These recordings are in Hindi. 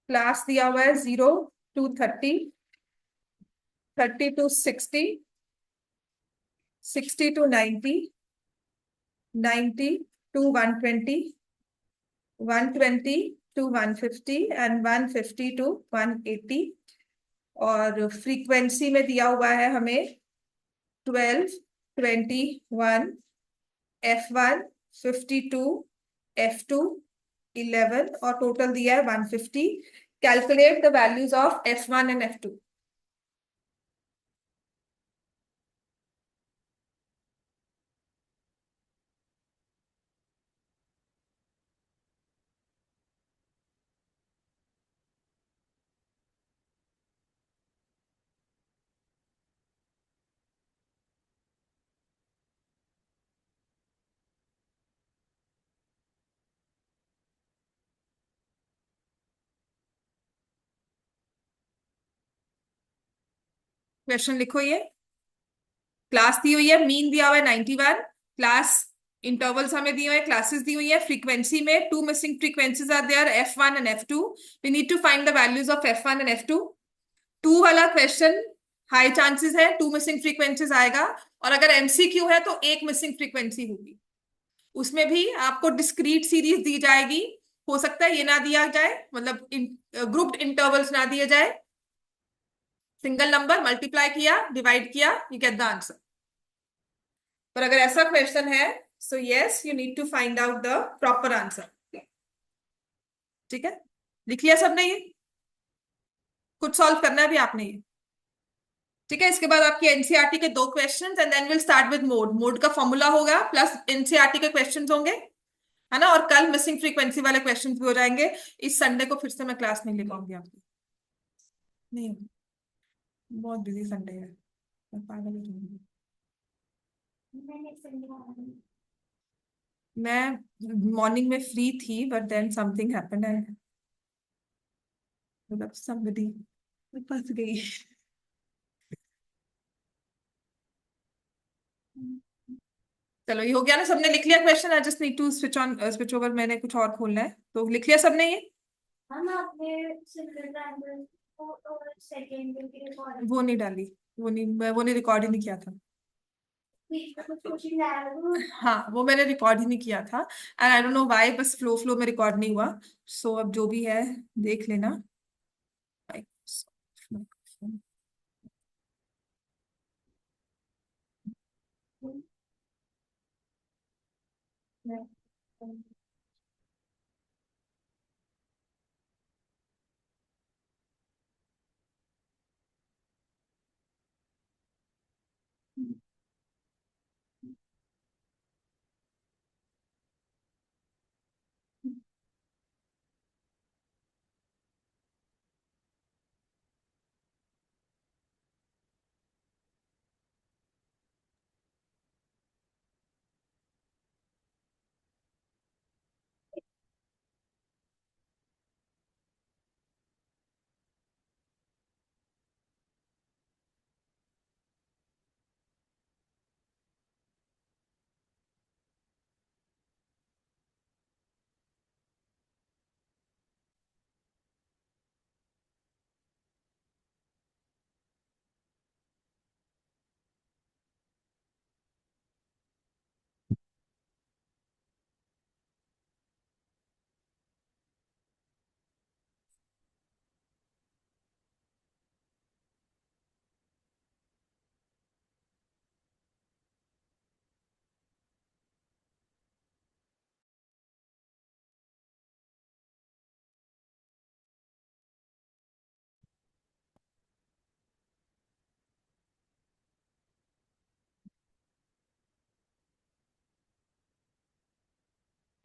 क्लास दिया हुआ है 0 to 30, 30 to 60, 60 to 90, 90 to 120, 120 to 150 and 150 to 180। और फ्रीक्वेंसी में दिया हुआ है हमें 12, 21, F1, 52, F2, 11 और टोटल दिया है 150। Calculate the values of F1 and F2। Question लिखो। ये क्लास दी हुई है, मीन दिया हुआ है 91, क्लास इंटरवल्स हमें दिए हुए हैं, क्लासेस दी हुई है। फ्रीक्वेंसी में two missing frequencies are there, F1 and F2। We need to find the values of F1 and F2। Two वाला क्वेश्चन हाई चांसेस है टू मिसिंग फ्रीक्वेंसीज आएगा, और अगर एमसीक्यू है तो एक मिसिंग फ्रीक्वेंसी होगी। उसमें भी आपको डिस्क्रीट सीरीज दी जाएगी। हो सकता है ये ना दिया जाए, मतलब ग्रुप्ड इंटरवल्स ना दिए जाए। सिंगल नंबर मल्टीप्लाई किया, डिवाइड किया, यू गेट द आंसर। पर अगर ऐसा क्वेश्चन है, so yes you need to find out the proper answer. ठीक है, लिख लिया सबने ये? खुद सॉल्व करना है भी आपने ये। ठीक है, इसके बाद आपकी एनसीईआरटी के दो questions and then will start with mode. Mode का फॉर्मूला होगा प्लस एनसीईआरटी के क्वेश्चंस होंगे, है ना। और कल मिसिंग फ्रीक्वेंसी वाले क्वेश्चंस भी हो जाएंगे। इस संडे को फिर से मैं क्लास नहीं ले पाऊंगी आपकी। नहीं, बहुत बिजी संडे है, मैं पागल हो जाऊंगी। मैं मॉर्निंग में फ्री थी but then something happened and मतलब somebody फंस गई। चलो ये हो गया ना, सबने लिख लिया question? I just need to switch on switch over, मैंने कुछ और खोलना है। तो लिख लिया सबने ये? हम आपने सिंगल ट्रायंगल और सेकंड की रिकॉर्डिंग वो नहीं डाली, वो नहीं रिकॉर्ड ही नहीं किया था। बीच में कुछ कोचिंग आया वो। हाँ, वो मैंने रिकॉर्ड ही नहीं किया था and I don't know why, बस फ्लो फ्लो में रिकॉर्ड नहीं हुआ। सो अब जो भी है देख लेना।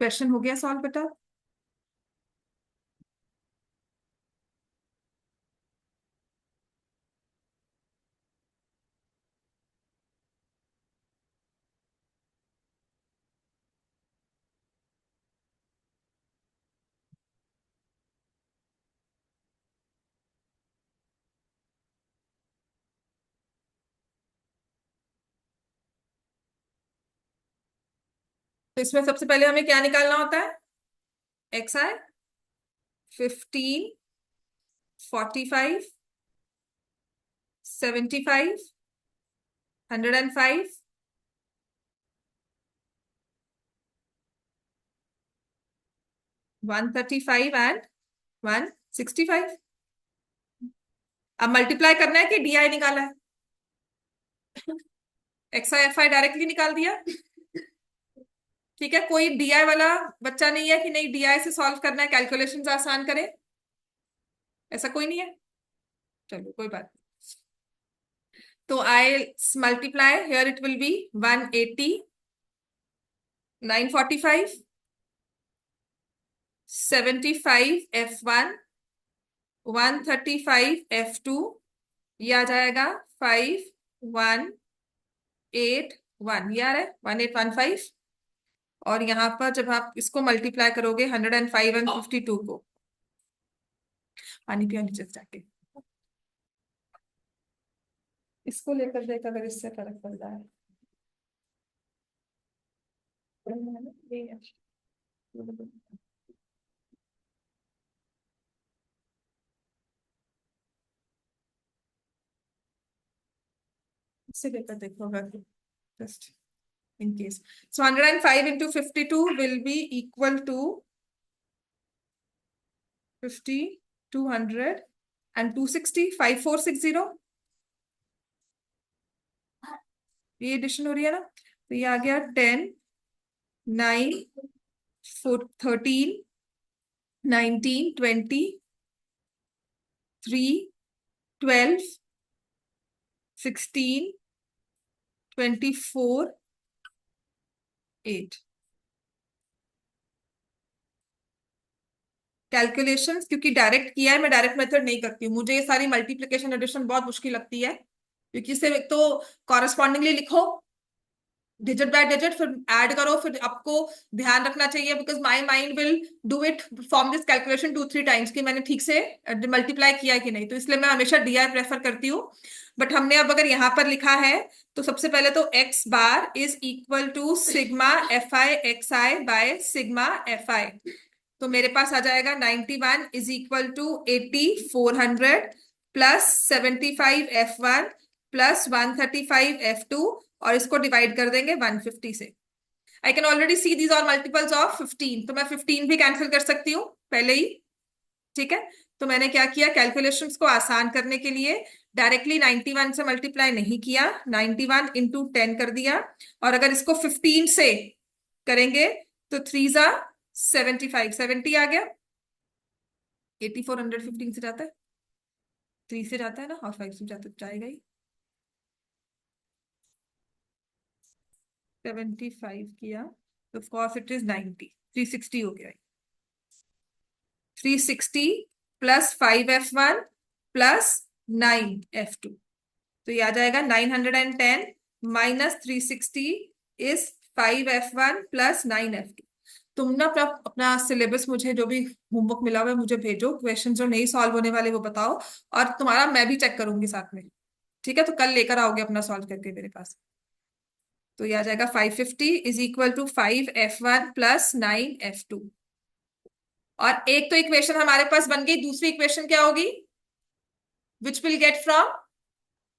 क्वेश्चन हो गया सॉल्व बेटा? तो इसमें सबसे पहले हमें क्या निकालना होता है? X I 15 45, 75, 105, 135 and 165। अब मल्टीप्लाई करना है कि डीआई निकाला है? X I F I directly निकाल दिया। ठीक है, कोई डीआई वाला बच्चा नहीं है कि नहीं डीआई से सॉल्व करना है, कैलकुलेशंस आसान करें, ऐसा कोई नहीं है? चलो कोई बात नहीं। तो I multiply here, it will be 180, 945, 75 F1, 135 F2, ये आ जाएगा 5181, ये आ रहा है 1815। और यहाँ पर जब आप इसको मल्टीप्लाई करोगे 105 एंड 52 को, पानी पियो नीचे से जाके, इसको लेकर देख अगर इससे फर्क पड़ रहा है। इससे लेकर देखो अगर, just in case. So 105 into 52 will be equal to 50, 200 and 260, 5460। ये एडिशन हो रही है ना, तो ये आ गया 10, 9, 13, 19, 20, 3, 12, 16, 24, 8। कैलकुलेशंस क्योंकि डायरेक्ट किया है, मैं डायरेक्ट मेथड नहीं करती हूँ, मुझे ये सारी मल्टीप्लिकेशन एडिशन बहुत मुश्किल लगती है, क्योंकि इसे एक तो कॉरेस्पॉन्डिंगली लिखो डिजिट बाय डिजिट, फिर ऐड करो, फिर आपको ध्यान रखना चाहिए, because my mind will do it form this calculation 2-3 times कि मैंने ठीक से मल्टीप्लाई किया है कि नहीं, तो इसलिए मैं हमेशा डीआई प्रेफर करती हूँ। बट हमने अब अगर यहाँ पर लिखा है, तो सबसे पहले तो x bar is equal to sigma f i x i by sigma f i. तो मेरे पास आ जाएगा 91 is equal to 80 400 plus 75 F1 plus 135 F2, और इसको डिवाइड कर देंगे 150 से। I can already see these are multiples of 15, तो मैं 15 भी कैंसिल कर सकती हूँ पहले ही। ठीक है, तो मैंने क्या किया, कैलकुलेशंस को आसान करने के लिए डायरेक्टली 91 से मल्टीप्लाई नहीं किया, 91 इंटू 10 कर दिया, और अगर इसको 15 से करेंगे तो 3 × 75, 70 आ गया। 8400 15 से जाता है, 3 से जाता है ना, और 5 से जाता जाएगा ही। 75 किया तो कॉस इट इज 90, 360 हो गया। 360 प्लस 5 F1 प्लस 9 F2, तो ये आ जाएगा 910 minus 360 is 5 F1 plus 9 F2। तुम ना अपना अपना सिलेबस, मुझे जो भी होमवर्क मिला हुआ है मुझे भेजो, क्वेश्चन जो नहीं सॉल्व होने वाले वो बताओ, और तुम्हारा मैं भी चेक करूंगी साथ में। ठीक है, तो कल लेकर आओगे अपना सॉल्व करके मेरे पास। तो ये आ जाएगा 550 is equal to 5 F1 plus 9 F2। और एक तो इक्वेशन हमारे पास बन गई, दूसरी इक्वेशन क्या होगी, which will get from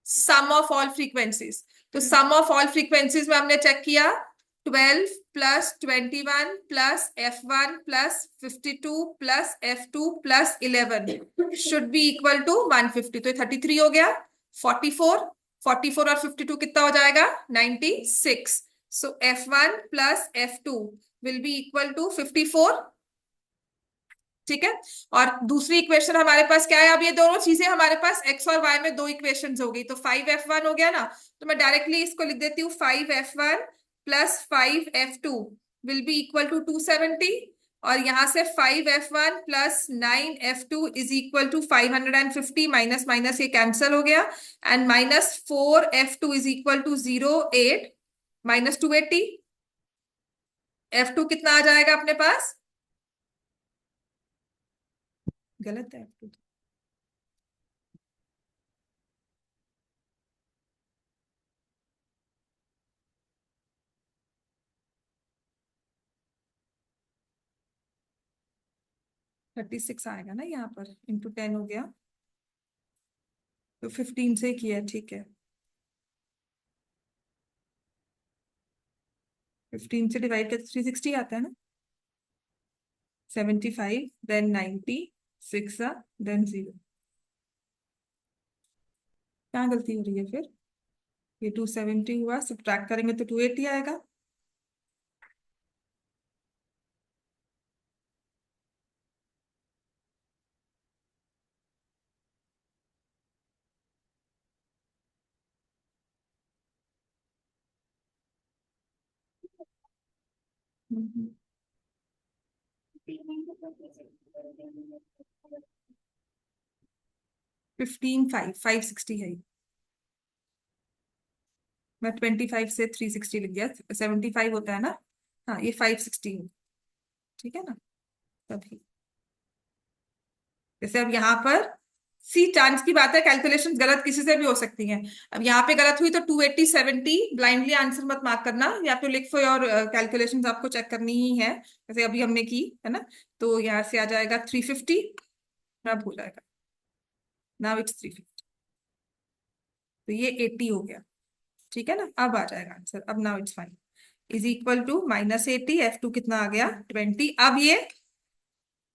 sum of all frequencies. तो सम ऑफ ऑल फ्रीक्वेंसीज में हमने चेक किया 12 plus 21 plus F1 plus 52 plus F2 plus 11 should be equal to 150, तो 33 हो गया। 44, 44 और 52 कितना हो जाएगा, 96। So F1 plus F2 will be equal to 54। ठीक है, और दूसरी इक्वेशन हमारे पास क्या है, अब ये दोनों चीजें हमारे पास एक्स और वाई में दो इक्वेशंस हो गई, तो 5 F1 हो गया ना, तो मैं डायरेक्टली इसको लिख देती हूँ 5 F1 plus 5 F2 will be equal to 270, और यहां से 5 F1 plus 9 F2 is equal to 550, minus minus ये कैंसिल हो गया, and minus 4 F2 is equal to 08 minus 280। F2 कितना आ जाएगा अपने पास, गलत है F2, 36 आएगा ना यहाँ पर, इंटू 10 हो गया तो 15 से किया, ठीक है। 15 से डिवाइड करके 360 आता है ना। 75 देन 90, 6 देन 0। क्या गलती हो रही है फिर? ये 270 हुआ, सब्ट्रैक्ट करेंगे तो 280 आएगा। हम्म। 15 5 560 है ये। मैं 25 से 360 लिख दिया, 75 होता है ना। हाँ, ये 560 है। ठीक है ना। तभी जैसे अब यहाँ पर सी चांस की बात है, कैलकुलेशन गलत किसी से भी हो सकती हैं। अब यहाँ पे गलत हुई तो 280 70 ब्लाइंडली आंसर मत मार्क करना, या फिर लिख फॉर योर कैलकुलेशंस आपको चेक करनी ही है, जैसे अभी हमने की है ना। तो यहाँ से आ जाएगा 350, अब हो जाएगा, नाउ इट्स 350। तो ये 80 हो गया। ठीक है ना, अब आ जाएगा आंसर, अब now it's fine. Is equal to -80, F2 कितना आ गया 20। अब ये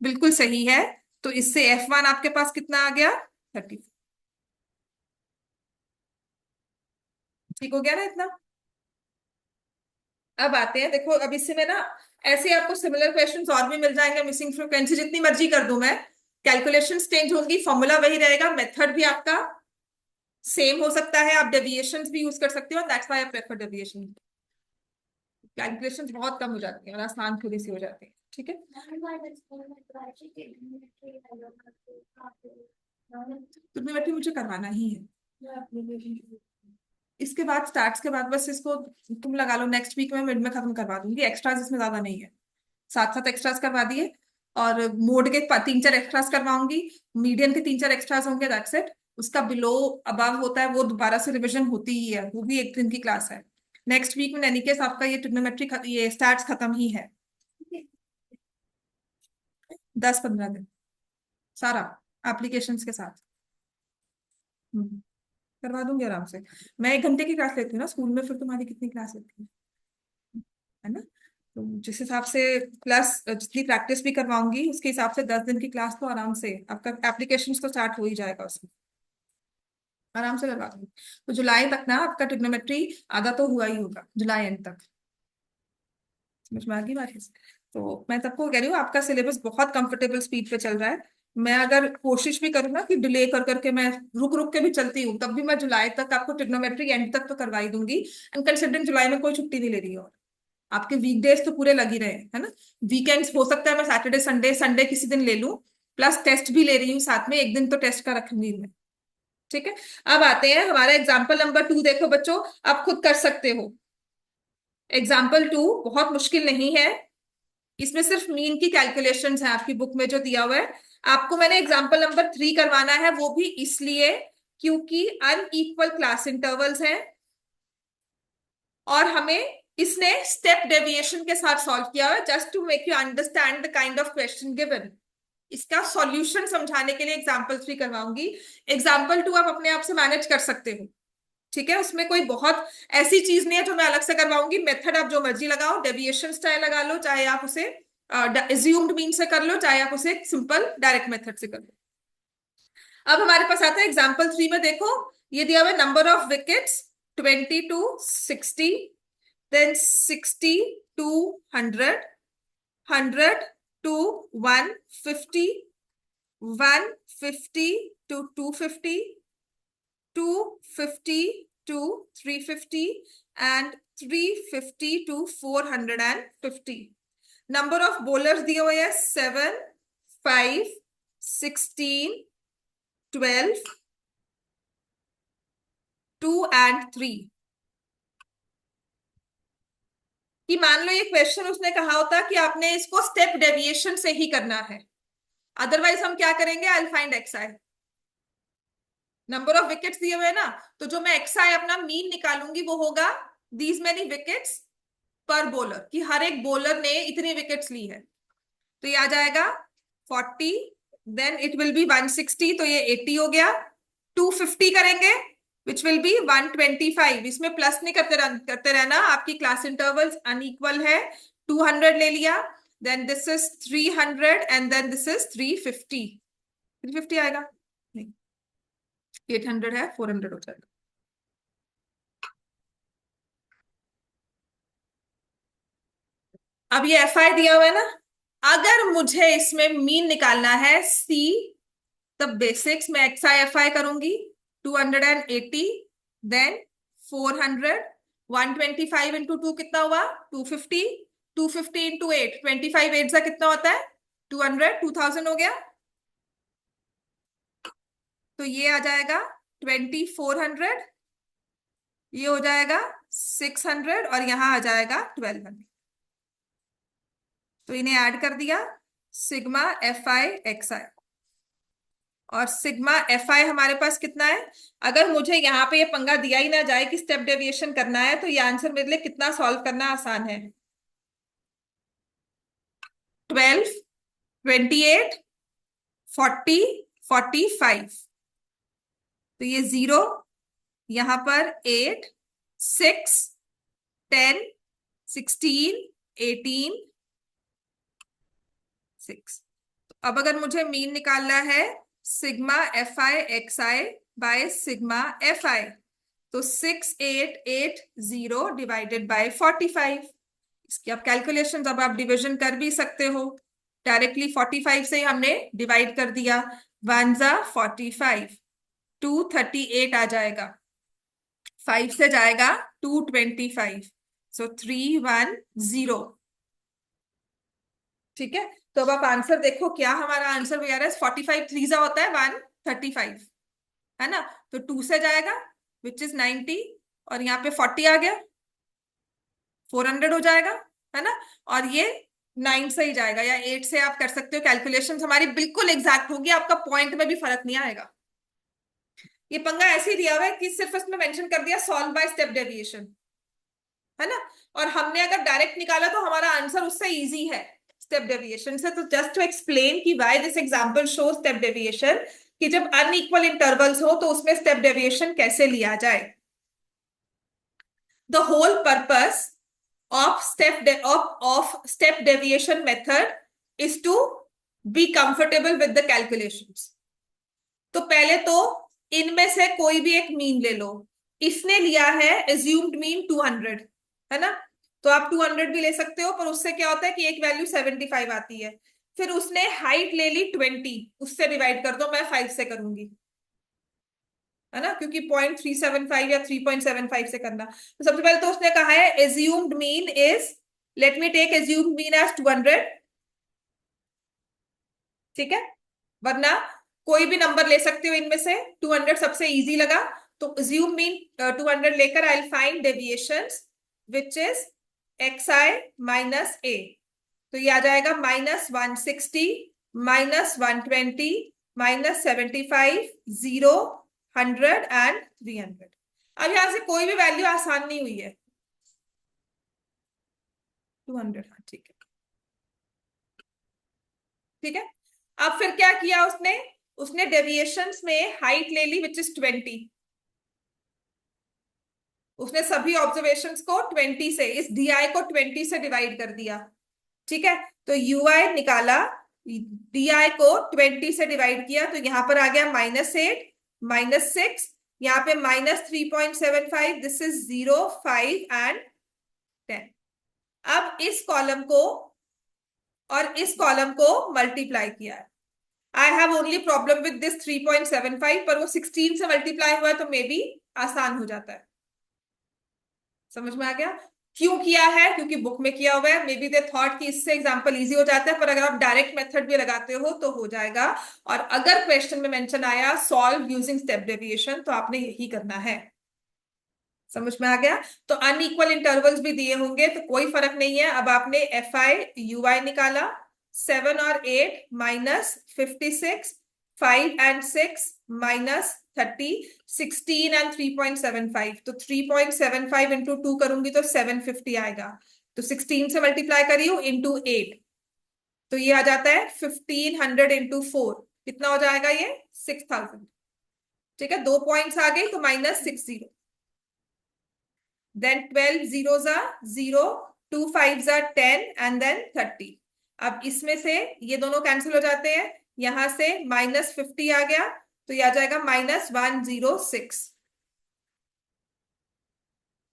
बिल्कुल सही है, तो इससे F1 आपके पास कितना आ गया 30। ठीक हो गया ना इतना। अब आते हैं, देखो अब इससे में ना ऐसे आपको सिमिलर क्वेश्चंस और भी मिल जाएंगे। मिसिंग फ्रीक्वेंसी जितनी मर्जी कर दूं मैं, कैलकुलेशंस चेंज होंगी, फॉर्मूला वही रहेगा, मेथड भी आपका सेम हो सकता है, आप डेविएशंस भी यूज कर सकते हो, that's why I prefer deviation. Calculations बहुत कम हो जाती हैं और आसान थोड़ी सी हो जाती है। ठीक है। ट्रिग्नोमेट्री मुझे करवाना ही है। इसके बाद स्टार्ट्स के बाद बस इसको तुम लगा लो, नेक्स्ट वीक में मिड में खत्म करवा दूंगी। एक्स्ट्राज इसमें ज्यादा नहीं है, साथ साथ एक्स्ट्राज करवा दिए, और मोड के 3 4 एक्स्ट्राज करवाऊंगी, मीडियन के 3 4 एक्स्ट्राज होंगे, दैट्स इट। उसका बिलो अबव होता है वो दोबारा से रिवीजन होती ही है, वो भी एक दिन की क्लास है। नेक्स्ट वीक में एनी केस आपका ये ट्रिग्नोमेट्री ये स्टार्ट्स खत्म ही है। 10 15 दिन सारा एप्लीकेशंस के साथ। हम्म, करवा दूंगी आराम से। मैं 1 घंटे की क्लास लेती हूँ ना स्कूल में, फिर तुम्हारी कितनी क्लास लेती है ना। तो जिस हिसाब से प्लस जितनी प्रैक्टिस भी करवाऊंगी उसके हिसाब से 10 दिन की क्लास तो आराम से आपका एप्लीकेशन तो स्टार्ट हो ही जाएगा उसमें, आराम से करवा दूंगी। तो जुलाई तक ना आपका ट्रिग्नोमेट्री आधा तो हुआ ही होगा, जुलाई एंड तक। समझ में आ गई बात है। तो मैं सबको कह रही हूँ आपका सिलेबस बहुत कंफर्टेबल स्पीड पे चल रहा है। मैं अगर कोशिश भी करूँ ना कि डिले कर करके मैं रुक रुक के भी चलती हूँ, तब भी मैं जुलाई तक आपको ट्रिग्नोमेट्री एंड तक तो करवा ही दूंगी। एंड कंसिडरिंग जुलाई में कोई छुट्टी नहीं ले रही है, और आपके वीकडेज तो पूरे लग ही रहे हैं है ना। वीकेंड्स हो सकता है मैं सैटरडे संडे संडे किसी दिन ले लूं, प्लस टेस्ट भी ले रही हूँ साथ में, एक दिन तो टेस्ट का रखूंगी मैं। ठीक है। अब आते हैं हमारा एग्जाम्पल नंबर 2, देखो बच्चों आप खुद कर सकते हो। एग्जाम्पल 2 बहुत मुश्किल नहीं है, इसमें सिर्फ मीन की कैलकुलेशंस है आपकी बुक में जो दिया हुआ है। आपको मैंने एग्जाम्पल नंबर 3 करवाना है, वो भी इसलिए क्योंकि अनइक्वल क्लास इंटरवल्स हैं, और हमें इसने स्टेप डेविएशन के साथ सॉल्व किया है, just to make you understand the kind of question given. इसका सॉल्यूशन समझाने के लिए एग्जाम्पल 3 करवाऊंगी। एग्जाम्पल 2 आप अपने आप से मैनेज कर सकते हो। ठीक है, उसमें कोई बहुत ऐसी चीज नहीं है जो मैं अलग से करवाऊंगी। मेथड आप जो मर्जी लगाओ, डेविएशन चाहे लगा लो, चाहे आप उसे एज्यूम्ड मीन से कर लो, चाहे आप उसे सिंपल डायरेक्ट मेथड से कर लो। अब हमारे पास आता है एग्जाम्पल 3 में, देखो ये दिया हुआ है number of wickets 20 to 60, then 60 to 100, 100 to 150, 150 to 250, 250 to 350, and 350 to 450। Number of bowlers दिए हुए हैं 7 5 16 12 2 and 3। कि मान लो ये क्वेश्चन उसने कहा होता कि आपने इसको स्टेप डेविएशन से ही करना है, अदरवाइज हम क्या करेंगे, आई will find x I. Number of wickets दिए हुए ना, तो जो मैं एक्स आई अपना मीन निकालूंगी वो होगा दीज मेनी विकेट्स पर बॉलर, कि हर एक बॉलर ने इतनी विकेट्स ली है। तो ये आ जाएगा 40, देन इट विल बी 160, तो ये 80 हो गया, 250 करेंगे विच विल बी 125। इसमें प्लस नहीं करते रहना, आपकी क्लास इंटरवल्स अनइक्वल है। 200 ले लिया, then this is 300 and then this is 350। 350 आएगा नहीं, 800 है, 400 हो जाएगा। अब ये एफ आई दिया हुआ है ना, अगर मुझे इसमें मीन निकालना है सी, तब बेसिक्स में एक्स आई एफ आई करूंगी। 280, देन 400, 125 इंटू 2 कितना हुआ 250, 250 इंटू 8, 25 8 से कितना होता है 200, 2000 हो गया। तो ये आ जाएगा 2400, ये हो जाएगा 600 और यहां आ जाएगा 1200। तो इन्हें ऐड कर दिया, सिग्मा एफ आई एक्स आई, और सिग्मा एफ आई हमारे पास कितना है। अगर मुझे यहाँ पे ये पंगा दिया ही ना जाए कि स्टेप डेविएशन करना है, तो ये आंसर मेरे लिए कितना सॉल्व करना आसान है। 12, 28, 40, 45। तो ये 0, यहां पर 8, 6, 10, 16, 18, 6। अब अगर मुझे मीन निकालना है sigma f i x i by sigma f i, तो 6880 डिवाइडेड बाय 45। इसकी आप कैलकुलेशन, अब आप डिवीजन कर भी सकते हो डायरेक्टली। 45 से हमने डिवाइड कर दिया, 1 जा 45, 238 आ जाएगा, 5 से जाएगा 225, सो 310। ठीक है, तो अब आप आंसर देखो, क्या हमारा आंसर वगैरह है। 45 3 जा होता है 135, है ना। तो 2 से जाएगा विच इज 90, और यहाँ पे 40 आ गया, 400 हो जाएगा, है ना। और ये 9 से ही जाएगा, या 8 से आप कर सकते हो। कैलकुलेशंस हमारी बिल्कुल एग्जैक्ट होगी, आपका पॉइंट में भी फर्क नहीं आएगा। ये पंगा ऐसे ही दिया हुआ है कि सिर्फ इसमें मेंशन कर दिया सॉल्व बाय स्टेप डेविएशन, है ना। और हमने अगर डायरेक्ट निकाला तो हमारा आंसर उससे इजी है स्टेप डेविएशन से। तो जस्ट टू एक्सप्लेन कि why this example show step deviation, कि जब अनइक्वल इंटरवल्स हो तो उसमें स्टेप डेविएशन कैसे लिया जाए। The whole purpose of step deviation method is to be comfortable with the calculations। तो पहले तो इनमें से कोई भी एक मीन ले लो। इसने लिया है assumed mean 200, है ना। तो आप 200 भी ले सकते हो, पर उससे क्या होता है कि एक वैल्यू 75 आती है। फिर उसने हाइट ले ली 20, उससे डिवाइड कर दो, मैं 5 से करूंगी, है ना, क्योंकि 0.375 या 3.75 से करना। तो सबसे पहले तो उसने कहा है assumed mean is, let me take assumed mean as 200। ठीक है, वरना कोई भी नंबर ले सकते हो इनमें से, 200 सबसे इजी लगा। तो एज्यूम मीन 200 लेकर I will find deviations which is x i minus a. तो ये आ जाएगा -160, -120, -75, 0, 100 एंड 300। अब यहां से कोई भी वैल्यू आसान नहीं हुई है। 200, हाँ ठीक है, ठीक है। अब फिर क्या किया उसने, उसने डेविएशंस में हाइट ले ली विच इज 20। उसने सभी ऑब्जर्वेशंस को 20 से, इस डी आई को 20 से डिवाइड कर दिया। ठीक है, तो यू आई निकाला, डी आई को 20 से डिवाइड किया, तो यहां पर आ गया -8, -6, यहाँ पे -3.75, दिस इज 0, 5 एंड 10। अब इस कॉलम को और इस कॉलम को मल्टीप्लाई किया है। I have only problem with this 3.75, पर वो 16 से मल्टीप्लाई हुआ है, तो मे बी आसान हो जाता है। समझ में आ गया क्यों किया है, क्योंकि बुक में किया हुआ है। मे बी दे थॉट कि इससे एग्जांपल इजी हो जाता है, पर अगर आप डायरेक्ट मेथड भी लगाते हो तो हो जाएगा। और अगर क्वेश्चन में मेंशन आया सॉल्व यूजिंग स्टेप डेविएशन, तो आपने यही करना है। समझ में आ गया। तो अनइक्वल इंटरवल्स भी दिए होंगे तो कोई फर्क नहीं है। अब आपने एफ आई यू आई निकाला, 7 और 8 -56, 5 एंड 6 -30, 16 एंड 3.75। तो 3.75 इंटू 2 करूंगी तो 750 आएगा। तो 16 से मल्टीप्लाई करी हूं इंटू 8, तो ये आ जाता है 1500 इंटू 4, कितना हो जाएगा ये 6000। ठीक है, 2 पॉइंट्स आ गई तो -60। Then 12 zeros are 0, 2 5s are 10 and then 30। अब इसमें से ये दोनों कैंसिल हो जाते हैं, यहां से -50 आ गया तो ये आ जाएगा -106।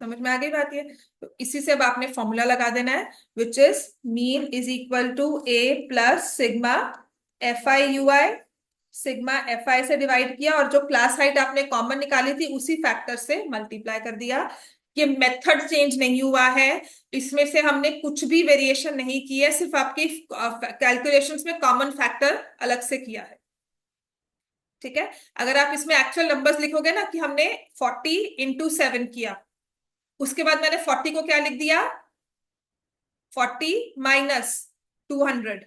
समझ में आ गई बात? ये तो इसी से अब आपने फॉर्मूला लगा देना है, which is mean is equal to a plus sigma f i u i. Sigma f i से डिवाइड किया और जो क्लास हाइट आपने कॉमन निकाली थी उसी फैक्टर से मल्टीप्लाई कर दिया। ये मेथड चेंज नहीं हुआ है, इसमें से हमने कुछ भी वेरिएशन नहीं की है, सिर्फ आपकी कैलकुलेशंस में कॉमन फैक्टर अलग से किया है। ठीक है, अगर आप इसमें एक्चुअल नंबर्स लिखोगे ना कि हमने 40 × 7 किया, उसके बाद मैंने 40 को क्या लिख दिया, 40 -200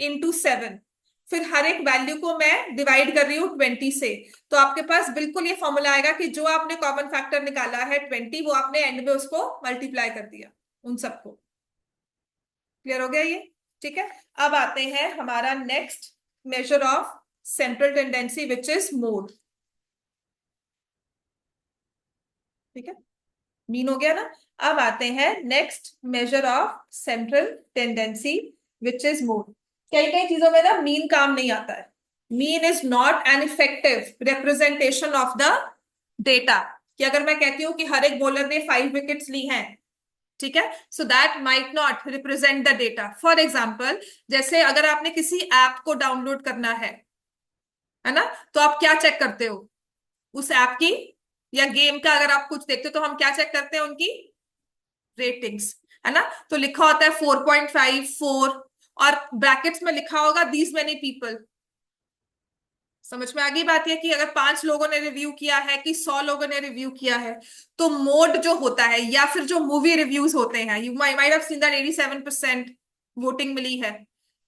× 7, फिर हर एक वैल्यू को मैं डिवाइड कर रही हूँ 20 से, तो आपके पास बिल्कुल ये फॉर्मूला आएगा कि जो आपने कॉमन फैक्टर निकाला है 20, वो आपने एंड में उसको मल्टीप्लाई कर दिया उन सबको। क्लियर हो गया ये? ठीक है, अब आते हैं हमारा next measure of central tendency which is mode. ठीक है, मीन हो गया ना। अब आते हैं next measure of central tendency which is mode. कई कई चीजों में ना मीन काम नहीं आता है। Mean is not an effective representation of the data. कि अगर मैं कहती हूं कि हर एक बॉलर ने 5 विकेट्स ली हैं, ठीक है, so that might not represent the data. For example, जैसे अगर आपने किसी ऐप को डाउनलोड करना है ना, तो आप क्या चेक करते हो उस ऐप की, या गेम का अगर आप कुछ देखते हो तो हम क्या चेक करते हैं, उनकी रेटिंग्स, है ना। तो लिखा होता है 4.5 4, और ब्रैकेट्स में लिखा होगा दीज मेनी पीपल। समझ में आ गई बात है कि अगर 5 लोगों ने रिव्यू किया है कि 100 लोगों ने रिव्यू किया है, तो मोड जो होता है, या फिर जो मूवी रिव्यूज होते हैं, you might have seen that 87% voting मिली है।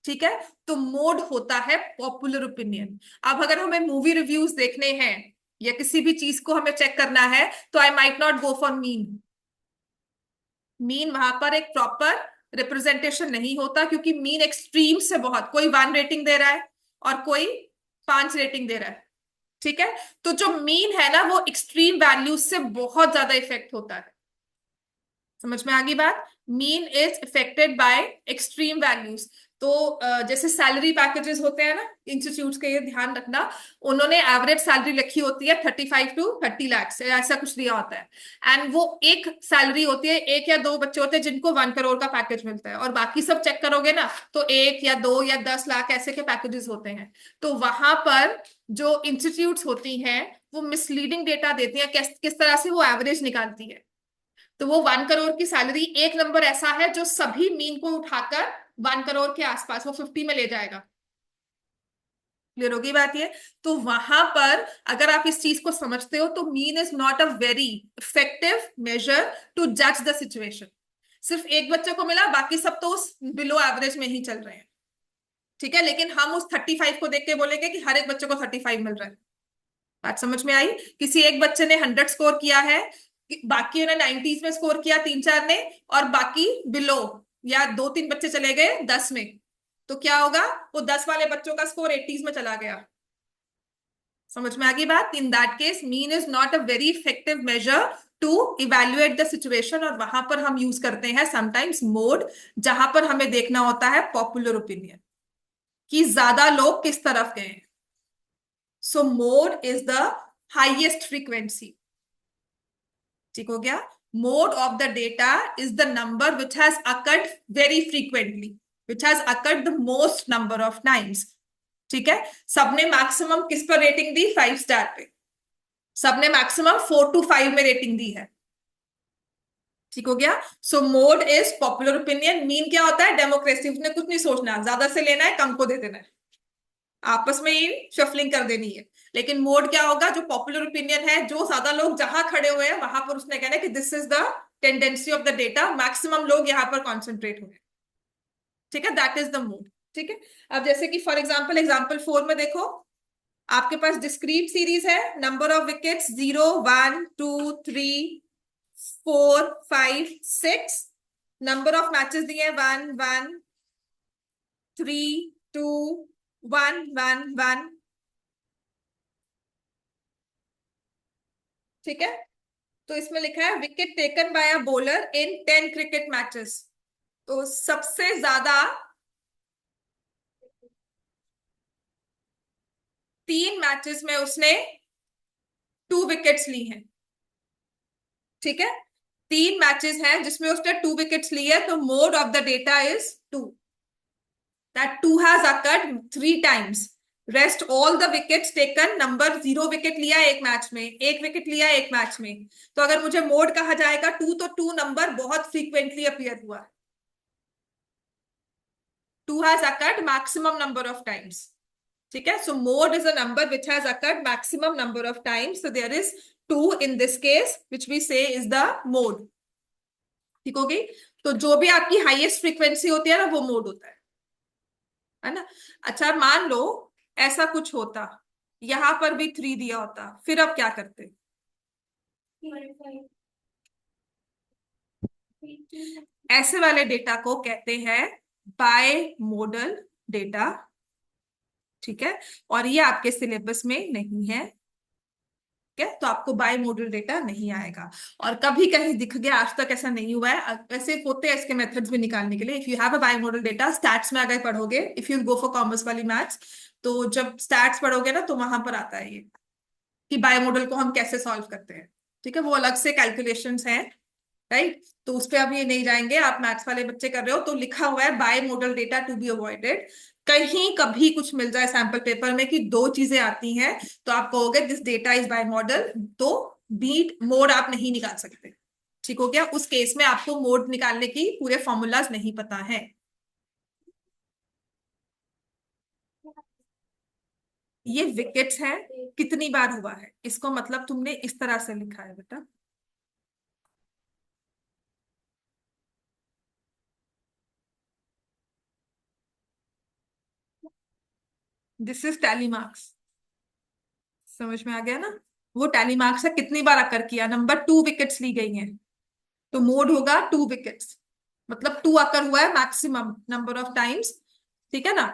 ठीक है, तो मोड होता है पॉपुलर ओपिनियन। अब अगर हमें मूवी रिव्यूज देखने हैं या किसी भी चीज को हमें चेक करना है, तो I might not go for mean. Mean वहां पर एक प्रॉपर रिप्रेजेंटेशन नहीं होता, क्योंकि मीन एक्सट्रीम से बहुत, कोई 1 रेटिंग दे रहा है और कोई 5 रेटिंग दे रहा है। ठीक है, तो जो मीन है ना, वो एक्सट्रीम वैल्यूज से बहुत ज्यादा इफेक्ट होता है। समझ में आ गई बात? Mean is affected by extreme values. तो जैसे सैलरी पैकेजेस होते हैं ना इंस्टीट्यूट्स के, ये ध्यान रखना, उन्होंने एवरेज सैलरी लिखी होती है 35 to 30 लाख, ऐसा कुछ दिया होता है। एंड वो एक सैलरी होती है, 1 या 2 बच्चे होते हैं जिनको 1 करोड़ का पैकेज मिलता है, और बाकी सब चेक करोगे ना तो 1 या 2 या 10 लाख ऐसे के पैकेजेस होते हैं। तो वहां पर जो इंस्टीट्यूट्स होती हैं वो मिसलीडिंग डेटा देती हैं, किस तरह से वो एवरेज निकालती है। तो वो 1 करोड़ की सैलरी, एक नंबर ऐसा है जो सभी मीन को उठाकर 1 करोड़ के आसपास वो 50 में ले जाएगा। क्लियर होगी बात ये? तो वहां पर अगर आप इस चीज को समझते हो, तो mean is not a very effective measure to जज द सिचुएशन। सिर्फ एक बच्चे को मिला, बाकी सब तो उस बिलो एवरेज में ही चल रहे हैं। ठीक है, लेकिन हम उस 35 को देख के बोलेंगे कि हर एक बच्चे को 35 मिल रहा है। बात समझ में आई? किसी एक बच्चे ने 100 स्कोर किया है, बाकी ने 90s में स्कोर किया 3 4 ने, और बाकी बिलो, या 2 3 बच्चे चले गए 10 में, तो क्या होगा, वो 10 वाले बच्चों का स्कोर 80s में चला गया। समझ में आ गई बात? In that case mean is not a very effective measure to evaluate the situation, और वहां पर हम यूज करते हैं समटाइम्स मोड, जहां पर हमें देखना होता है पॉपुलर ओपिनियन कि ज्यादा लोग किस तरफ गए। सो mode is the highest frequency. ठीक हो गया? Mode of the data is the number which has occurred very frequently, which has occurred the most number of times. ठीक है, सबने मैक्सिमम किस पर रेटिंग दी? 5 स्टार पे। सबने मैक्सिमम 4 to 5 में रेटिंग दी है। ठीक हो गया? सो mode is popular opinion. Mean क्या होता है? डेमोक्रेसी। उसने कुछ नहीं सोचना, ज्यादा से लेना है, कम को दे देना है, आपस में ही शफलिंग कर देनी है। लेकिन मोड क्या होगा? जो पॉपुलर ओपिनियन है, जो ज्यादा लोग जहां खड़े हुए हैं वहां पर उसने कहना है कि this is the tendency of the data, maximum लोग यहां पर कॉन्सेंट्रेट हुए। ठीक है, दैट इज द मोड। ठीक है, अब जैसे कि फॉर एग्जाम्पल एग्जाम्पल 4 में देखो, आपके पास डिस्क्रीट सीरीज है, number of wickets 0 1 2 3 4 5 6, number of matches दिए हैं 1 1 3 2 1 1 1। ठीक है, तो इसमें लिखा है wicket taken by a bowler in 10 cricket matches. तो सबसे ज्यादा 3 मैचेस में उसने 2 विकेट्स ली हैं। ठीक है, 3 मैचेस हैं जिसमें उसने 2 विकेट्स ली है, तो mode of the data is 2। That 2 has occurred 3 times. Rest all the wickets taken, number 0 wicket लिया एक मैच में, 1 विकेट लिया एक मैच में। तो अगर मुझे मोड कहा जाएगा 2, तो 2 नंबर बहुत फ्रीक्वेंटली अपीयर हुआ है। 2 has occurred maximum number of times. ठीक है, so mode is a number which has occurred maximum number of times, so there is 2 in this case which we say is the mode। ठीक होगी, तो जो भी आपकी हाईएस्ट फ्रीक्वेंसी होती है ना वो मोड होता है ना। अच्छा मान लो ऐसा कुछ होता, यहां पर भी 3 दिया होता, फिर अब क्या करते? ऐसे वाले डेटा को कहते हैं बाय मॉडल डेटा। ठीक है, और ये आपके सिलेबस में नहीं है। ठीक है, तो आपको बाय मॉडल डेटा नहीं आएगा, और कभी कहीं दिख गया, आज तक ऐसा नहीं हुआ है। ऐसे होते हैं इसके मेथड्स भी निकालने के लिए। If you have a bimodal data, stats में अगर पढ़ोगे, if you go for commerce वाली मैथ्स, तो जब स्टैट्स पढ़ोगे ना तो वहां पर आता है ये कि बाय मॉडल को हम कैसे सॉल्व करते हैं। ठीक है, वो अलग से कैलकुलेशंस हैं, राइट, तो उस पर अब ये नहीं जाएंगे। आप मैथ्स वाले बच्चे कर रहे हो तो लिखा हुआ है bimodal data to be avoided. कहीं कभी कुछ मिल जाए सैंपल पेपर में कि 2 चीजें आती हैं, तो आप कहोगे this data is by model, तो बीट मोड आप नहीं निकाल सकते। ठीक हो गया, उस केस में आपको मोड निकालने की पूरे फॉर्मूलाज नहीं पता है। ये विकेट्स है, कितनी बार हुआ है, इसको मतलब तुमने इस तरह से लिखा है बेटा। This is tally marks. समझ में आ गया ना, वो टैली मार्क्स है कितनी बार अकर किया। नंबर 2 विकेट्स ली गई हैं, तो मोड होगा 2 विकेट्स, मतलब 2 अकर हुआ है मैक्सिमम नंबर ऑफ टाइम्स। ठीक है ना,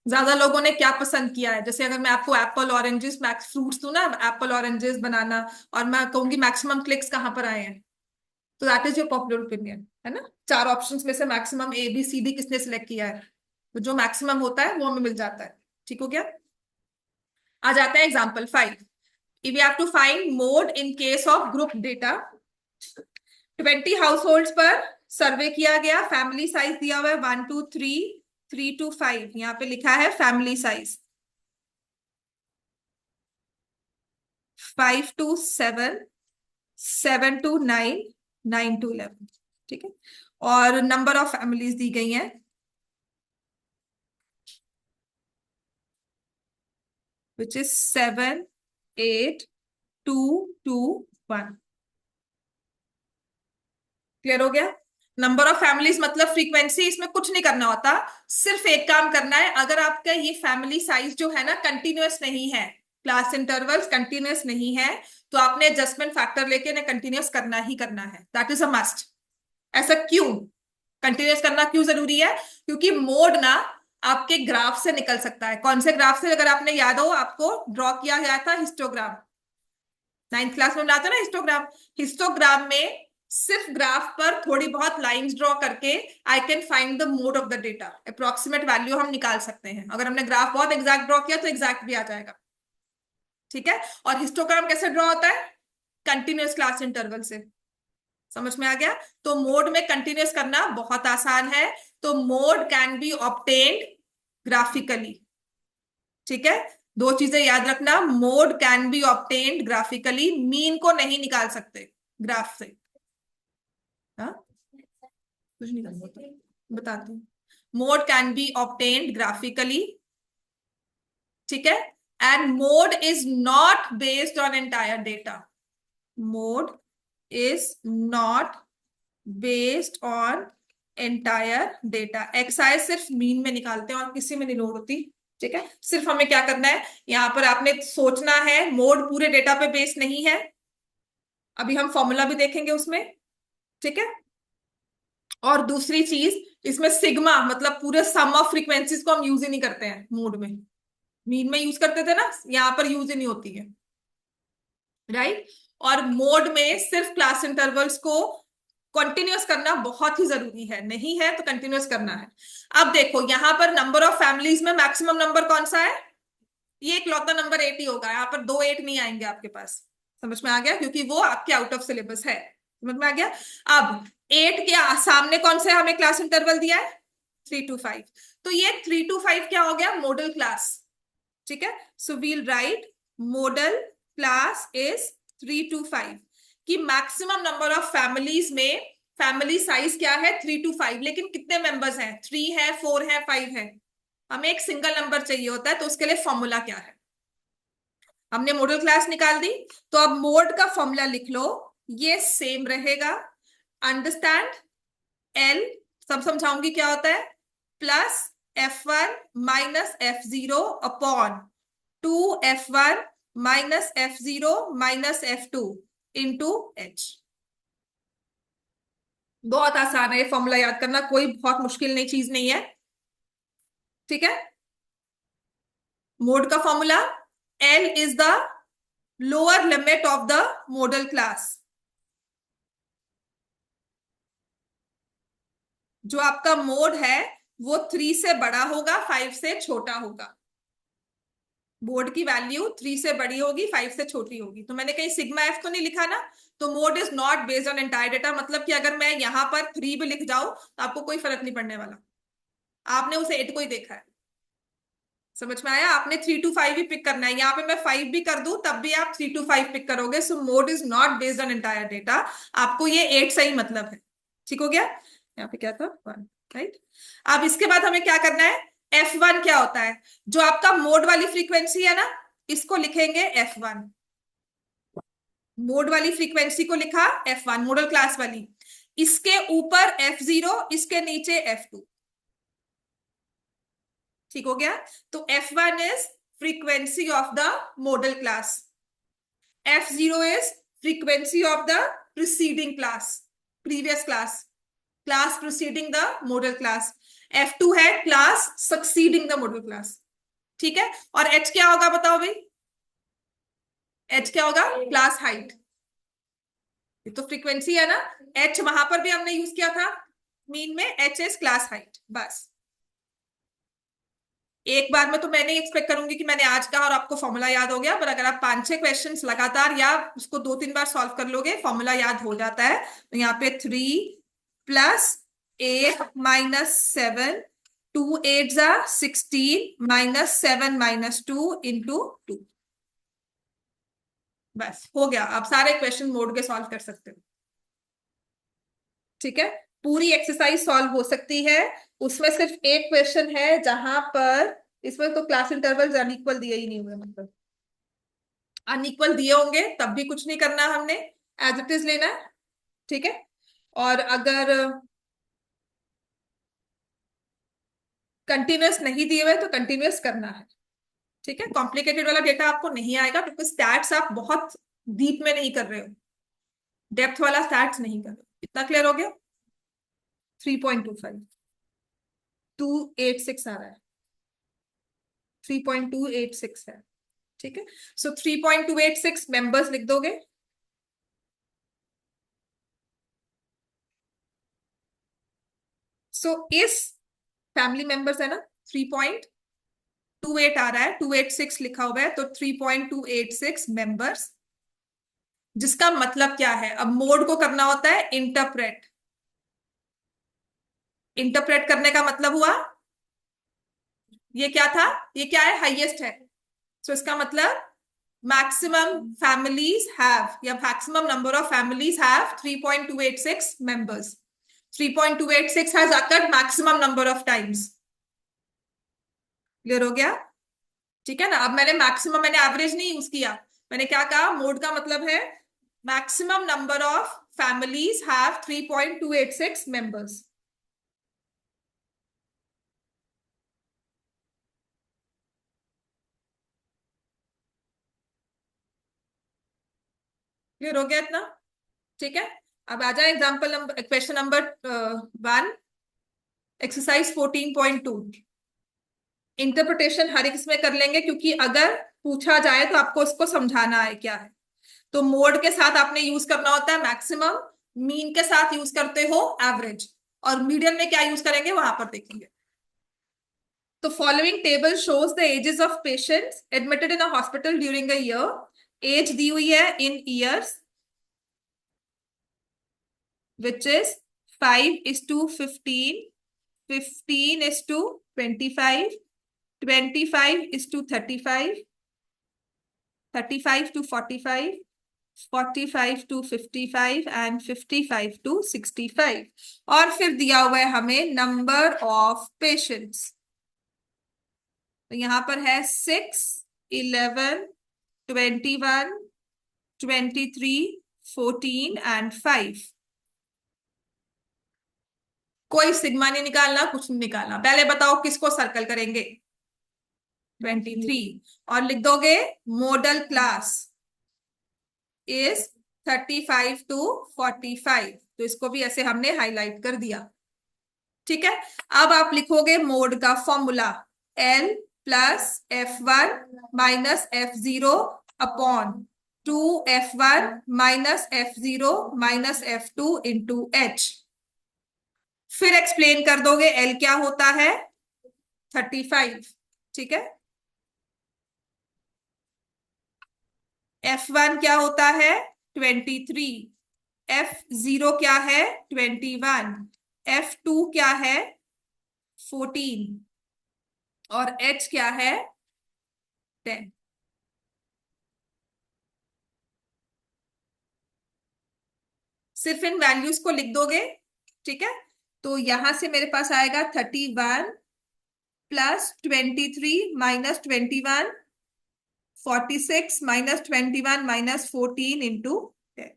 ज्यादा लोगों ने क्या पसंद किया है, जैसे अगर मैं आपको एप्पल ऑरेंजेस मैक्स फ्रूट्स दूं ना, एप्पल ऑरेंजेस बनाना, और मैं कहूंगी मैक्सिमम क्लिक्स कहां पर आए हैं, तो that is your popular opinion, है ना। 4 ऑप्शंस में से maximum A B C D किसने सिलेक्ट किया है, तो जो मैक्सिमम होता है वो हमें मिल जाता है। ठीक हो गया, आ जाते हैं example 5। If we have to find mode in case of group data, 20 house पर सर्वे किया गया, फैमिली साइज दिया हुआ है 1 2 3 3 to 5, यहाँ पे लिखा है family size 5 to 7, 7 to 9, 9 to 11। ठीक है, और नंबर ऑफ फैमिलीज दी गई हैं, विच इज 7 8 2 2 1। क्लियर हो गया, नंबर ऑफ फैमिलीज मतलब फ्रीक्वेंसी, इसमें कुछ नहीं करना होता, सिर्फ एक काम करना है। अगर आपका ये फैमिली साइज जो है ना कंटिन्यूअस नहीं है, क्लास इंटरवल्स कंटिन्यूअस नहीं है, तो आपने एडजस्टमेंट फैक्टर लेके ना कंटिन्यूअस करना ही करना है, दैट इज अ मस्ट। ऐसा क्यों कंटिन्यूअस करना क्यों जरूरी है? क्योंकि मोड ना आपके ग्राफ से निकल सकता है। कौन से ग्राफ से? अगर आपने याद हो, आपको ड्रॉ किया गया था हिस्टोग्राम, 9th क्लास में बनाते ना हिस्टोग्राम। हिस्टोग्राम में सिर्फ ग्राफ पर थोड़ी बहुत लाइंस ड्रॉ करके I can find the mode of the data, approximate value हम निकाल सकते हैं। अगर हमने ग्राफ बहुत एग्जैक्ट ड्रॉ किया तो एग्जैक्ट भी आ जाएगा। ठीक है, और हिस्टोग्राम कैसे ड्रॉ होता है? कंटिन्यूअस क्लास इंटरवल से। समझ में आ गया, तो मोड में कंटिन्यूअस करना बहुत आसान है। तो mode can be obtained graphically. ठीक है, 2 चीजें याद रखना, mode can be obtained graphically, mean को नहीं निकाल सकते ग्राफ से। हाँ, कुछ नहीं करना होता, बताती हूँ। Mode can be obtained graphically, ठीक है, and mode is not based on entire data. Mode is not based on entire data. XI सिर्फ मीन में निकालते हैं और किसी में नहीं लोड होती। ठीक है, सिर्फ हमें क्या करना है, यहां पर आपने सोचना है मोड पूरे डेटा पे बेस्ड नहीं है। अभी हम फॉर्मूला भी देखेंगे उसमें। ठीक है, और दूसरी चीज, इसमें सिग्मा मतलब पूरे सम ऑफ फ्रीक्वेंसीज को हम यूज ही नहीं करते हैं मोड में। मीन में यूज करते थे ना, यहां पर यूज ही नहीं होती है, राइट। और मोड में सिर्फ क्लास इंटरवल्स को कंटिन्यूअस करना बहुत ही जरूरी है, नहीं है तो कंटिन्यूअस करना है। अब देखो यहां पर नंबर ऑफ फैमिलीज में मैक्सिमम नंबर कौन सा है, ये इकलौता नंबर 8 ही होगा, यहाँ पर दो 8 नहीं आएंगे आपके पास। समझ में आ गया, क्योंकि वो आपके आउट ऑफ सिलेबस है। समझ में आ गया। अब 8 के सामने कौन से हमें क्लास इंटरवल दिया है, 3 to 5। तो ये 3 to 5 क्या हो गया, मॉडल क्लास। ठीक है, so we'll write modal class is 3 to 5 कि मैक्सिमम नंबर ऑफ फैमिलीज में, फैमिली साइज क्या है 3 to 5, लेकिन कितने मेंबर्स हैं, 3 है, 4 है, 5 है। हमें एक सिंगल नंबर चाहिए होता है, तो उसके लिए फॉर्मूला क्या है, हमने मॉडल क्लास निकाल दी। तो अब मोड का फॉर्मूला लिख लो, ये सेम रहेगा। अंडरस्टैंड, एल सब समझाऊंगी क्या होता है, plus F1 minus F0 upon 2F1 minus F0 minus F2 into H। बहुत आसान है ये फॉर्मूला याद करना, कोई बहुत मुश्किल नहीं चीज नहीं है। ठीक है, मोड का formula, L is the lower limit of the model class. जो आपका मोड है वो 3 से बड़ा होगा, 5 से छोटा होगा। मोड की वैल्यू 3 से बड़ी होगी, 5 से छोटी होगी। तो मैंने कहीं सिग्मा एफ तो नहीं लिखा ना, तो mode is not based on entire data, मतलब कि अगर मैं यहां पर 3 भी लिख जाऊं तो आपको कोई फर्क नहीं पड़ने वाला, आपने उसे 8 को ही देखा है। समझ में आया, आपने 3 to 5 ही पिक करना है, यहाँ पे मैं 5 भी कर दूं तब भी आप 3 to 5 पिक करोगे। सो mode is not based on entire data, आपको ये 8 से ही मतलब है। ठीक हो गया, यहाँ पे क्या था 1, राइट। अब इसके बाद हमें क्या करना है, F1 क्या होता है, जो आपका मोड वाली फ्रीक्वेंसी है ना, इसको लिखेंगे F1। मोड वाली फ्रीक्वेंसी को लिखा F1, मॉडल क्लास वाली, इसके ऊपर F0, इसके नीचे F2। ठीक हो गया, तो F1 is frequency of the model class, F0 is frequency of the preceding class, previous class, class preceding the model class. F2 है class succeeding the model class. ठीक है, और H क्या होगा बताओ भाई, H क्या होगा, क्लास हाइट। ये तो फ्रीक्वेंसी है ना, H वहां पर भी हमने यूज किया था मीन में, H इज क्लास हाइट। बस एक बार में तो मैं नहीं एक्सपेक्ट करूंगी कि मैंने आज कहा और आपको फॉर्मूला याद हो गया, पर अगर आप 5-6 क्वेश्चंस लगातार या उसको 2-3 बार सॉल्व कर लोगे, फॉर्मूला याद हो जाता है। तो यहाँ पे 3 प्लस 8 माइनस 7, 2 8 जा 16 माइनस 7 माइनस 2 इंटू 2। बस हो गया, आप सारे क्वेश्चन मोड के सॉल्व कर सकते हो। ठीक है, पूरी एक्सरसाइज सॉल्व हो सकती है। उसमें सिर्फ एक क्वेश्चन है जहां पर, इसमें तो क्लास इंटरवल अनइक्वल दिए ही नहीं हुए, मतलब अनइक्वल दिए होंगे तब भी कुछ नहीं करना हमने, एज इट इज लेना है। ठीक है, और अगर कंटिन्यूअस नहीं दिए हुए तो कंटिन्यूअस करना है। ठीक है, कॉम्प्लिकेटेड वाला डेटा आपको नहीं आएगा, क्योंकि स्टैट्स आप बहुत डीप में नहीं कर रहे हो, डेप्थ वाला स्टैट्स नहीं कर रहे हो। इतना क्लियर हो गया, 3.25 286 आ रहा है, 3.286 है। ठीक है, सो 3.286 मेंबर्स लिख दोगे। सो इस फैमिली मेंबर्स है ना, 3.28 आ रहा है, 286 लिखा हुआ है, तो 3.286 मेंबर्स, जिसका मतलब क्या है, अब मोड को करना होता है इंटरप्रेट। इंटरप्रेट करने का मतलब हुआ, ये क्या था, ये क्या है, हाईएस्ट है। सो इसका मतलब maximum families have, या maximum number of families have 3.286 members. 3.286 has occurred maximum number of times. Clear हो गया, ठीक है ना। अब मैंने मैक्सिमम, मैंने एवरेज नहीं यूज किया, मैंने क्या कहा, मोड का मतलब है maximum number of families have 3.286 members. Clear हो गया इतना, ठीक है। अब आ जाए example number, question number 1, exercise 14.2। Interpretation हर एक इसमें कर लेंगे, क्योंकि अगर पूछा जाए तो आपको उसको समझाना है क्या है। तो मोड के साथ आपने यूज करना होता है मैक्सिमम, मीन के साथ यूज करते हो एवरेज, और मीडियन में क्या यूज करेंगे वहां पर देखेंगे। तो following table shows the ages of patients admitted in a hospital during a year. Age दी हुई है in years, which is 5:15, 15:25, 25:35, 35:45, 45:55 and 55:65। और फिर दिया हुआ है हमें नंबर ऑफ पेशेंट्स। तो यहां पर है 6, 11, 21, 23, 14 एंड 5। कोई सिग्मा नहीं निकालना, कुछ नहीं निकालना। पहले बताओ किसको सर्कल करेंगे? 23। और लिख दोगे मॉडल क्लास इज 35 to 45। तो इसको भी ऐसे हमने हाईलाइट कर दिया। ठीक है, अब आप लिखोगे मोड का formula, L plus F1 minus F0 upon 2F1 minus F0 minus F2 into H। फिर एक्सप्लेन कर दोगे L क्या होता है, 35। ठीक है, F1 क्या होता है, 23। F0 क्या है, 21। F2 क्या है, 14। और H क्या है, 10। सिर्फ इन वैल्यूज को लिख दोगे। ठीक है, तो यहां से मेरे पास आएगा 31 plus 23 minus 21, 46 minus 21 minus 14 into 10।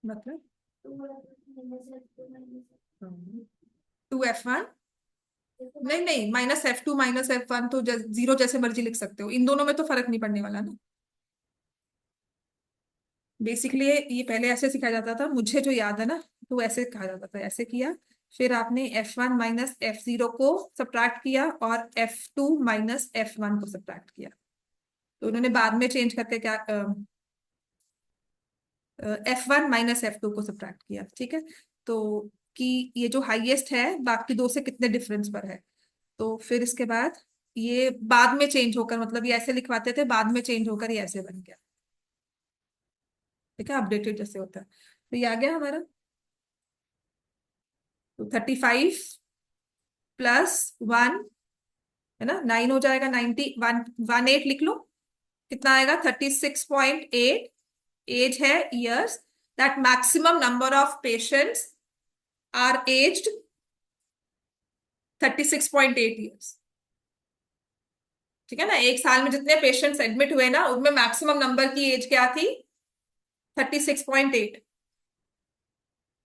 मतलब 2F1, नहीं नहीं, माइनस F2 माइनस F1 तो जीरो जैसे मर्जी लिख सकते हो, इन दोनों में तो फर्क नहीं पड़ने वाला ना। बेसिकली ये पहले ऐसे सिखाया जाता था, मुझे जो याद है ना, तो ऐसे कहा जाता था, ऐसे किया, फिर आपने F1 माइनस F0 को सब्ट्रैक्ट किया और F2 माइनस F1 को सब्ट्रैक्ट किया। तो उन्होंने बाद में चेंज करके क्या, F1 माइनस F2 को सब्ट्रैक्ट किया। ठीक है, तो कि ये जो हाईएस्ट है बाकी दो से कितने डिफरेंस पर है। तो फिर इसके बाद ये बाद में चेंज होकर, मतलब ये ऐसे लिखवाते थे, बाद में चेंज होकर ये ऐसे बन गया। ठीक है, अपडेटेड जैसे होता है। तो ये आ गया हमारा, तो 35 प्लस 1 है ना, 9 हो जाएगा, 91, 18 लिख लो। कितना आएगा, 36.8। एज है years, that maximum number of patients are aged 36.8 years. ठीक है ना, एक साल में जितने पेशेंट्स एडमिट हुए ना, उनमें मैक्सिमम नंबर की एज क्या थी, 36.8।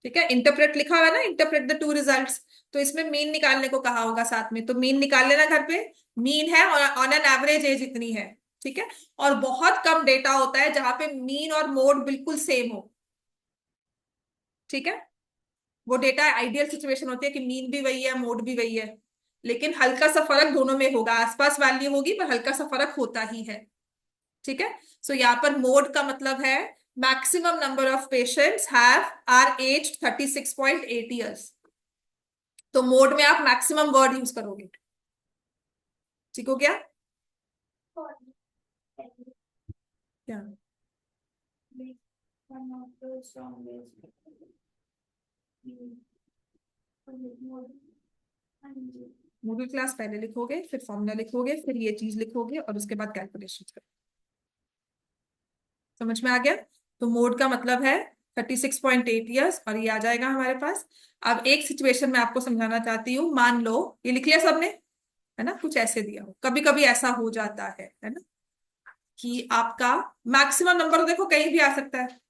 ठीक है, इंटरप्रेट लिखा हुआ है ना, इंटरप्रेट द टू रिजल्ट्स। तो इसमें मीन निकालने को कहा होगा साथ में, तो मीन निकाल लेना घर पे। मीन है और ऑन एन एवरेज एज इतनी है। ठीक है, और बहुत कम डेटा होता है जहां पे मीन और मोड बिल्कुल सेम हो। ठीक है, वो डेटा आइडियल सिचुएशन होती है कि मीन भी वही है, मोड भी वही है, लेकिन हल्का सा फर्क दोनों में होगा, आसपास वैल्यू होगी पर हल्का सा फर्क होता ही है। ठीक है, सो यहाँ पर मोड का मतलब है maximum number of patients have are age 36.8 years. तो मोड में आप मैक्सिमम वर्ड यूज करोगे। ठीक हो गया क्या? मिडिल क्लास पहले लिखोगे, फिर फॉर्मूला लिखोगे, फिर ये चीज लिखोगे और उसके बाद कैलकुलेशन करोगे। समझ में आ गया? तो मोड का मतलब है 36.8 ईयर्स, और ये आ जाएगा हमारे पास। अब एक सिचुएशन में आपको समझाना चाहती हूँ, मान लो ये लिख लिया सबने, है ना, कुछ ऐसे दिया हो, कभी कभी ऐसा हो जाता है ना, कि आपका मैक्सिमम नंबर तो देखो कहीं भी आ सकता है।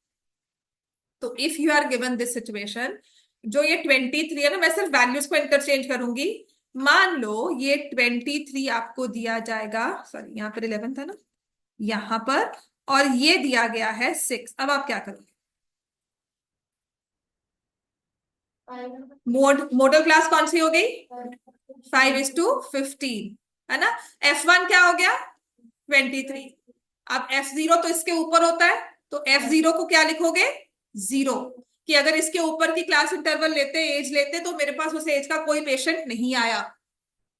तो if you are given this situation, जो ये 23 है ना, मैं सिर्फ वैल्यूज को इंटरचेंज करूंगी। मान लो ये 23 आपको दिया जाएगा, सॉरी यहाँ पर 11 था ना, यहाँ पर और ये दिया गया है 6। अब आप क्या करोगे? मॉडल क्लास कौन सी हो गई? 5:15, है ना। F1 क्या हो गया? 23। अब F0 तो इसके ऊपर होता है, तो F0 को क्या लिखोगे? 0। कि अगर इसके ऊपर की क्लास इंटरवल लेते, एज लेते, तो मेरे पास उस एज का कोई पेशेंट नहीं आया।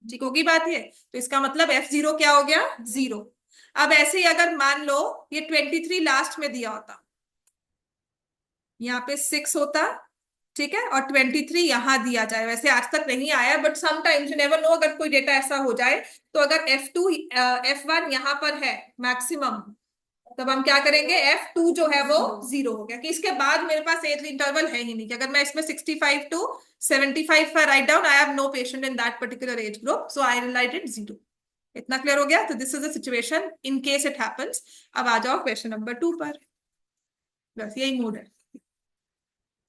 ठीक होगी बात ये। तो इसका मतलब F0 क्या हो गया? 0। अब ऐसे ही अगर मान लो ये 23 लास्ट में दिया होता, यहाँ पे 6 होता, ठीक है, और 23 यहां दिया जाए। वैसे आज तक नहीं आया, but sometimes you never know, अगर कोई डेटा ऐसा हो जाए। तो अगर F2 F1 यहां पर है मैक्सिमम, तब हम क्या करेंगे? F2 जो है वो 0 हो गया, कि इसके बाद मेरे पास एज इंटरवल है ही नहीं, कि अगर मैं इसमें 65 to 75 का write down, I have no patient in that particular age group, so I write it 0। इतना क्लियर हो गया? तो this is the situation in case it happens. अब आ जाओ क्वेश्चन नंबर 2 पर। बस यही मूड है,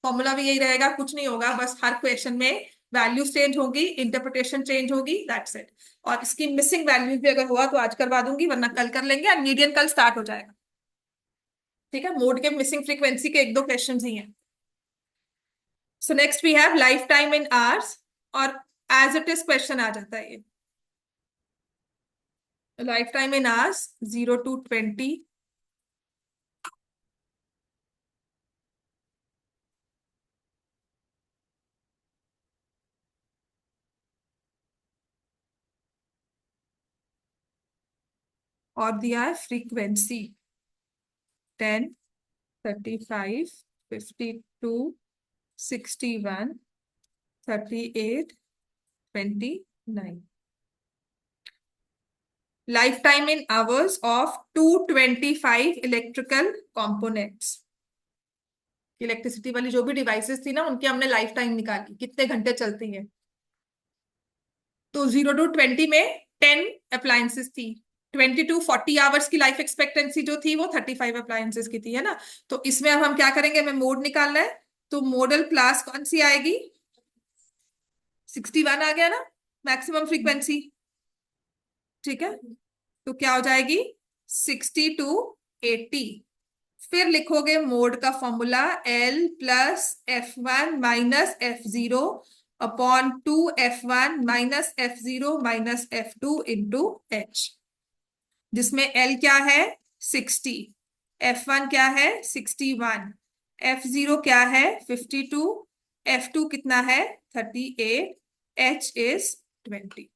फॉर्मूला भी यही रहेगा, कुछ नहीं होगा, बस हर क्वेश्चन में वैल्यूज चेंज होगी, इंटरप्रिटेशन चेंज होगी, दैट्स इट। और इसकी मिसिंग वैल्यूज भी अगर हुआ तो आज करवा दूंगी, वरना कल कर लेंगे, और मीडियन कल स्टार्ट हो जाएगा। ठीक है, मोड के मिसिंग फ्रीक्वेंसी के 1-2 क्वेश्चन ही हैं। So next we have life time in hours, और एज इट इज क्वेश्चन आ जाता है ये। Life time in hours 0 to 20, और दिया है frequency 10, 35, 52, 61, 38, 29। Life time in hours of 225 electrical components. Electricity वाली जो भी डिवाइसेस थी ना, उनकी हमने लाइफ टाइम निकाली, कितने घंटे चलती है। तो 0 to 20 में 10 अप्लायंसेस थी। 20 to 40 आवर्स की लाइफ एक्सपेक्टेंसी जो थी, वो 35 अप्लायंसेस की थी, है ना। तो इसमें अब हम क्या करेंगे? हमें मोड निकालना है, तो मॉडल क्लास कौन सी आएगी? 61 आ गया ना, मैक्सिमम फ्रीक्वेंसी। ठीक है, तो क्या हो जाएगी? 60 to 80। फिर लिखोगे मोड का formula, L+F1 - F0 upon 2F1 - F0 - F2 into H, जिसमें L क्या है? 60, F1 क्या है? 61, F0 क्या है? 52, F2 कितना है? 38, H इज 20।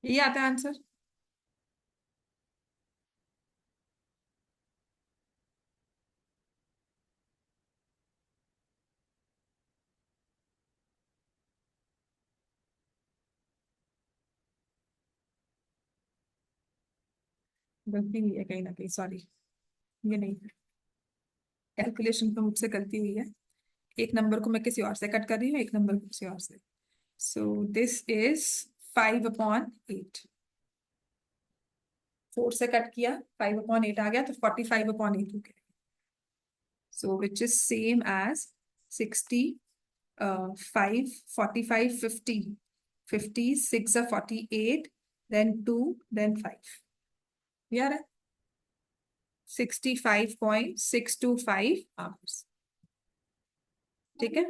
ये आता है आंसर। गलती हुई है कहीं ना कहीं, सॉरी। ये नहीं, कैलकुलेशन तो मुझसे गलती हुई है। एक नंबर को मैं किसी और से कट कर रही हूँ, एक नंबर को किसी और से। सो दिस इज 5/8। 4 से कट किया, 5/8 आ गया, तो 45/8 हो गया। सो which is same as 60, 5, 45, 50, 50, 6 or 48, then 2, then 5। यार है 65.625 आवर्स। ठीक है,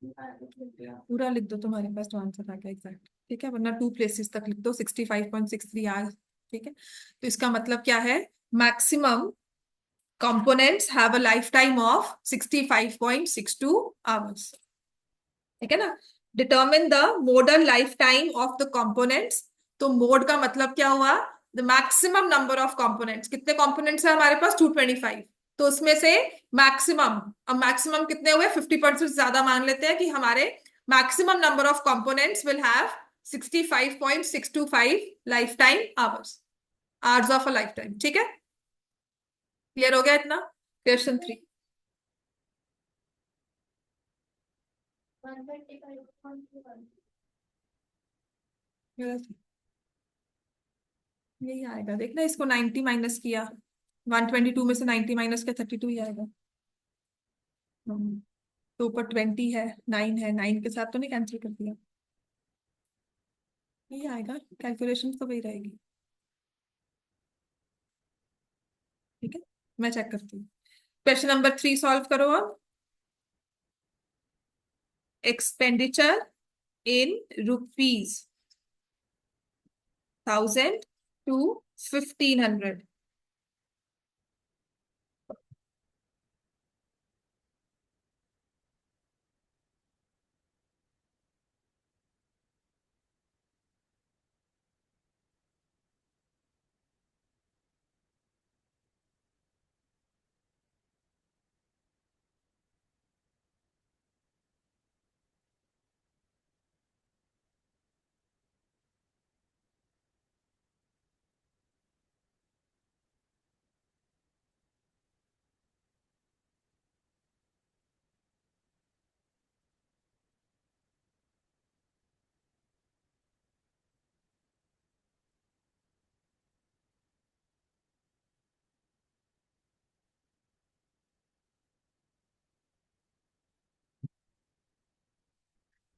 पूरा लिख दो, तुम्हारे पास तो आंसर आ गया एग्जैक्ट, ठीक है, वरना 2 प्लेसेस तक लिख दो 65.63 आवर्स, ठीक है। तो इसका मतलब क्या है, maximum components have a life time of 65.62 hours, ठीक है ना। Determine the model life time of the components, तो मोड का मतलब क्या हुआ, the maximum number of components, कितने कंपोनेंट्स है हमारे पास 225, तो उसमें से मैक्सिमम, अब मैक्सिमम कितने हुए 50% ज्यादा मान लेते हैं कि हमारे maximum number of components will have 65.625 life time hours, hours of a life time, ठीक है। क्लियर हो गया इतना, क्वेश्चन 3। 135.1 यही आएगा, देखना इसको 90 माइनस किया, 122 में से 90 माइनस किया 32 ही आएगा। तो ऊपर 20 है, 9 है, 9 के साथ तो नहीं कैंसिल कर दिया, यही आएगा, कैलकुलेशन तो वही रहेगी, ठीक है। मैं चेक करती हूँ, क्वेश्चन नंबर 3 सॉल्व करो अब। Expenditure in rupees 1000 to 1500,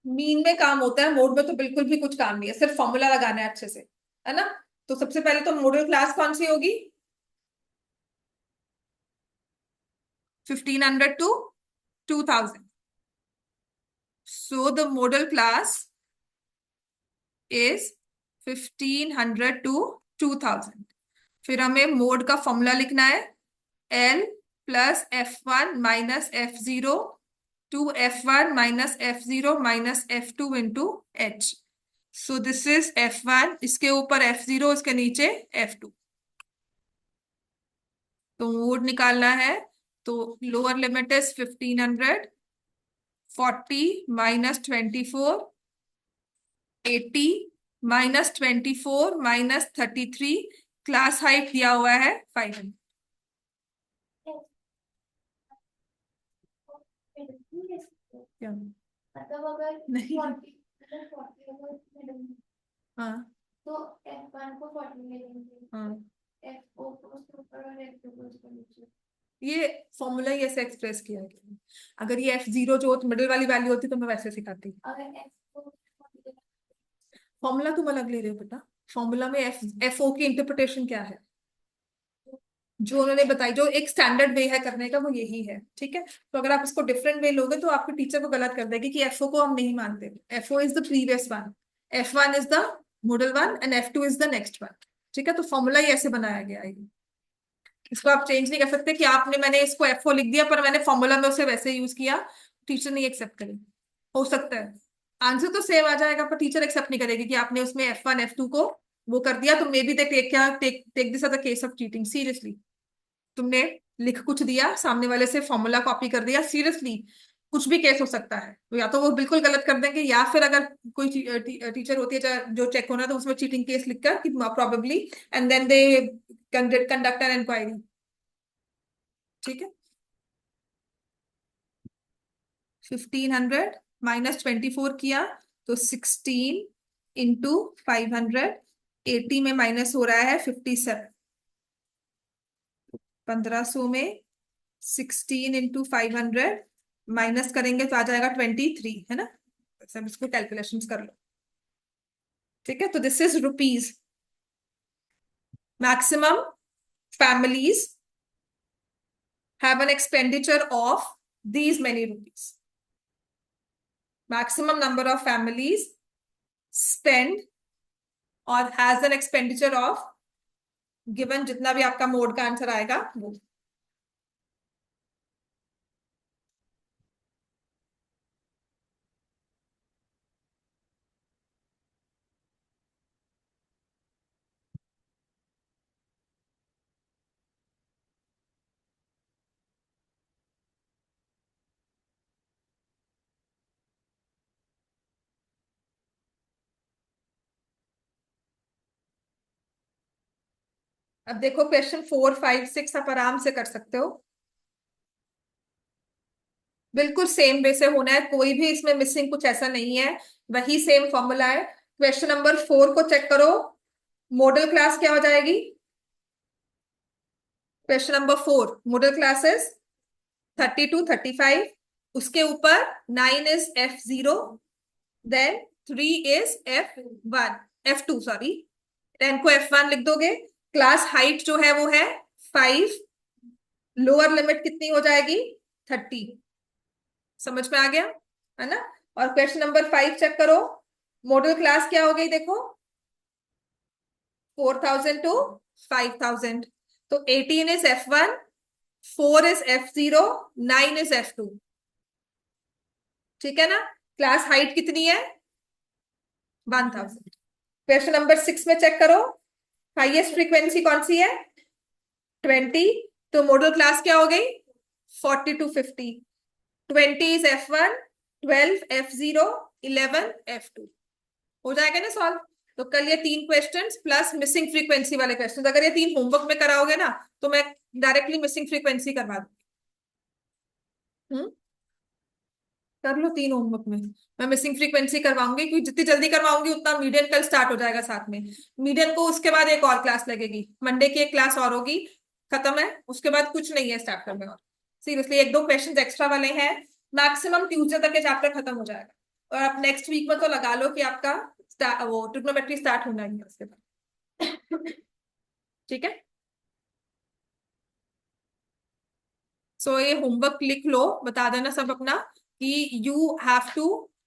mean में काम होता है, मोड में तो बिल्कुल भी कुछ काम नहीं है, सिर्फ फॉर्मूला लगाना है अच्छे से, है ना। तो सबसे पहले तो मॉडल क्लास कौन सी होगी, 1500 to 2000, so the model class is 1500 to 2000। फिर हमें मोड का फॉर्मूला लिखना है, L plus F1 minus F0 two F1 minus F0 minus F2 into H। So this is F1, इसके ऊपर F0, इसके नीचे F2। तो मोड निकालना है, तो lower limit is 1500, 40 minus 24, 80 minus 24 minus 33, class height दिया हुआ है 500। क्या मतलब अगर नहीं, 40 मतलब 40 अगर इसमें डालेंगे, हाँ तो F1 को 40 में देंगे, हाँ, F4 को उसके ऊपर और F2 को उसके नीचे। ये फॉर्मूला ही ऐसे एक्सप्रेस किया गया है। अगर ये F0 जो मिडिल वाली वैल्यू होती तो मैं वैसे सिखाती। अगर F4 को 40 फॉर्मूला तुम अलग ले रहे हो बेटा, फॉर्मूला में FO की इंटरप्रिटेशन क्या है, जो उन्होंने बताई, जो एक स्टैंडर्ड वे है करने का वो यही है, ठीक है। तो अगर आप इसको डिफरेंट वे लोगे तो आपके टीचर को गलत कर देगी कि FO को हम नहीं मानते, FO is the previous one, F1 is the model one and F2 is the next one, ठीक है। तो फॉर्मूला ही ऐसे बनाया गया है, इसको आप चेंज नहीं कर सकते कि आपने, मैंने इसको FO लिख दिया पर मैंने फॉर्मूला में उसे वैसे यूज किया, टीचर नहीं एक्सेप्ट करेगी। हो सकता है आंसर तो सेम आ जाएगा पर टीचर एक्सेप्ट नहीं करेगी कि आपने उसमें F1 F2 को वो कर दिया, तो मे बी दे टेक क्या take this as a case of cheating, seriously. तुमने लिख कुछ दिया, सामने वाले से फॉर्मूला कॉपी कर दिया, सीरियसली कुछ भी केस हो सकता है, तो या तो वो बिल्कुल गलत कर देंगे, या फिर अगर कोई टीचर होती है जो चेक होना, तो उसमें चीटिंग केस लिखकर कि probably, and then they conduct an inquiry, ठीक है। 1500 माइनस 24 किया तो 16 इंटू 500, 80 में माइनस हो रहा है 57, 1500 में 16 इंटू 500 माइनस करेंगे तो आ जाएगा 23, है ना। सब इसको कैलकुलेशंस कर लो, ठीक है। तो this is rupees, maximum families have an expenditure of these many rupees, maximum number of families spend और has an expenditure of given, जितना भी आपका मोड का आंसर आएगा वो। अब देखो क्वेश्चन 4, 5, 6 आप आराम से कर सकते हो, बिल्कुल सेम वे से होना है, कोई भी इसमें मिसिंग कुछ ऐसा नहीं है, वही सेम फॉर्मूला है। क्वेश्चन नंबर 4 को चेक करो, मॉडल क्लास क्या हो जाएगी? क्वेश्चन नंबर 4 मॉडल क्लासेस 32, 35, उसके ऊपर 9 is F0, then 3 is F1, F2 sorry, 10 को F1 लिख दोगे। क्लास हाइट जो है वो है 5, लोअर लिमिट कितनी हो जाएगी? 30। समझ में आ गया है ना? और क्वेश्चन नंबर 5 चेक करो, मॉडल क्लास क्या हो गई देखो, 4000 टू 5000, तो 18 is F1, 4 is F0, 9 is F2। ठीक है ना? क्लास हाइट कितनी है? 1000। क्वेश्चन नंबर 6 में चेक करो, हाईएस्ट फ्रीक्वेंसी कौन सी है? 20, तो मॉडल क्लास क्या हो गई? 40 to 50। 20 is F1, 12 F0, 11 F2। हो जाएगा ना सॉल्व? तो कल ये 3 क्वेश्चंस प्लस मिसिंग फ्रीक्वेंसी वाले क्वेश्चंस, अगर ये 3 होमवर्क में कराओगे ना तो मैं डायरेक्टली मिसिंग फ्रीक्वेंसी करवा दूँ। कर लो 3 होमवर्क में, मैं मिसिंग फ्रीक्वेंसी करवाऊंगी, क्योंकि जितनी जल्दी करवाऊंगी उतना मीडियन कल स्टार्ट हो जाएगा साथ में। मीडियन को उसके बाद एक और क्लास लगेगी, मंडे की एक क्लास और होगी, खत्म है, उसके बाद कुछ नहीं है स्टार्ट करने और। सीरियसली 1-2 क्वेश्चन एक्स्ट्रा वाले हैं, मैक्सिमम ट्यूसडे तक के चैप्टर खत्म हो जाएगा, और आप नेक्स्ट वीक में तो लगा लो कि आपका वो ट्रिग्नोमेट्री स्टार्ट होना ही है उसके बाद। ठीक है, सो ये होमवर्क लिख लो, बता देना सब अपना कि यू हैव टू